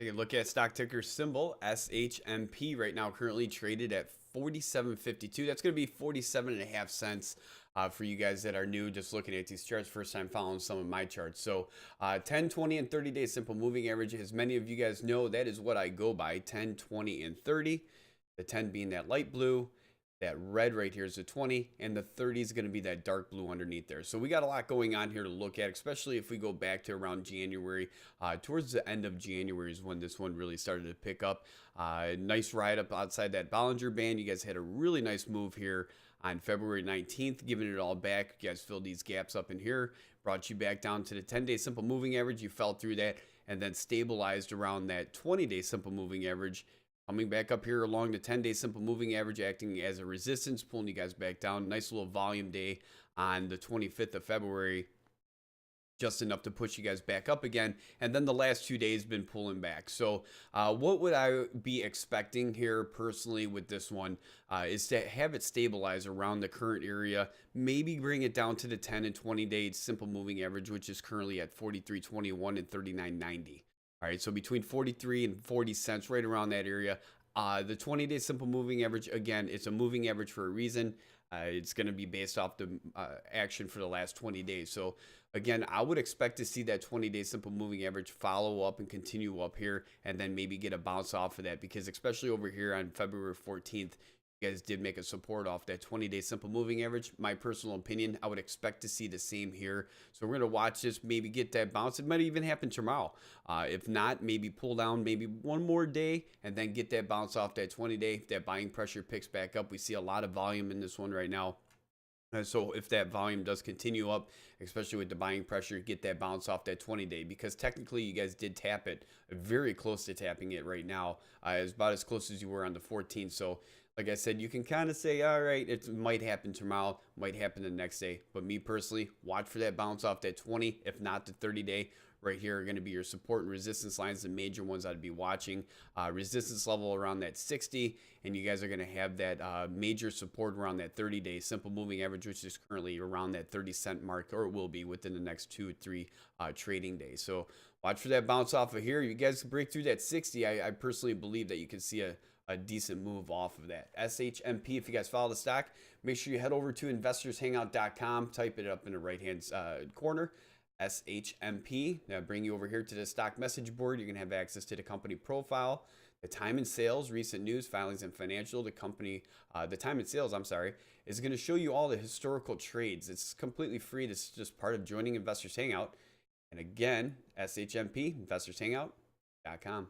Take a look at stock ticker symbol SHMP right now, currently traded at 47.52. That's going to be 47.5 cents for you guys that are new, just looking at these charts, first time following some of my charts. So 10, 20, and 30-day simple moving average, as many of you guys know, that is what I go by, 10, 20, and 30. The 10 being that light blue. That red right here is the 20, and the 30 is going to be that dark blue underneath there. So we got a lot going on here to look at, especially if we go back to around January. Towards the end of January is when this one really started to pick up. Nice ride up outside that Bollinger Band. You guys had a really nice move here on February 19th, giving it all back. You guys filled these gaps up in here, brought you back down to the 10-day simple moving average. You fell through that and then stabilized around that 20-day simple moving average. Coming back up here along the 10-day simple moving average, acting as a resistance, pulling you guys back down. Nice little volume day on the 25th of February. Just enough to push you guys back up again. And then the last 2 days been pulling back. So what would I be expecting here personally with this one is to have it stabilize around the current area. Maybe bring it down to the 10 and 20-day simple moving average, which is currently at 43.21 and 39.90. All right, so between 43 and 40 cents, right around that area. The 20-day simple moving average, again, it's a moving average for a reason. It's going to be based off the action for the last 20 days. So, again, I would expect to see that 20-day simple moving average follow up and continue up here and then maybe get a bounce off of that, because especially over here on February 14th, you guys did make a support off that 20-day simple moving average. My personal opinion, I would expect to see the same here. So we're going to watch this, maybe get that bounce. It might even happen tomorrow. If not, maybe pull down maybe one more day and then get that bounce off that 20-day. If that buying pressure picks back up, we see a lot of volume in this one right now. So if that volume does continue up, especially with the buying pressure, get that bounce off that 20-day, because technically you guys did tap it, very close to tapping it right now. It's about as close as you were on the 14th. So like I said, you can kind of say, all right, it might happen tomorrow, might happen the next day. But me personally, watch for that bounce off that 20, if not the 30-day. Right here are going to be your support and resistance lines, the major ones I'd be watching. Resistance level around that 60, and you guys are going to have that major support around that 30-day simple moving average, which is currently around that 30-cent mark, or it will be within the next 2 or 3 trading days. So watch for that bounce off of here. You guys break through that 60. I personally believe that you can see a decent move off of that. SHMP, if you guys follow the stock, make sure you head over to investorshangout.com, type it up in the right-hand corner. SHMP. Now bring you over here to the stock message board. You're going to have access to the company profile, the time and sales, recent news, filings, and financial. The time and sales, is going to show you all the historical trades. It's completely free. This is just part of joining Investors Hangout. And again, SHMP, investorshangout.com.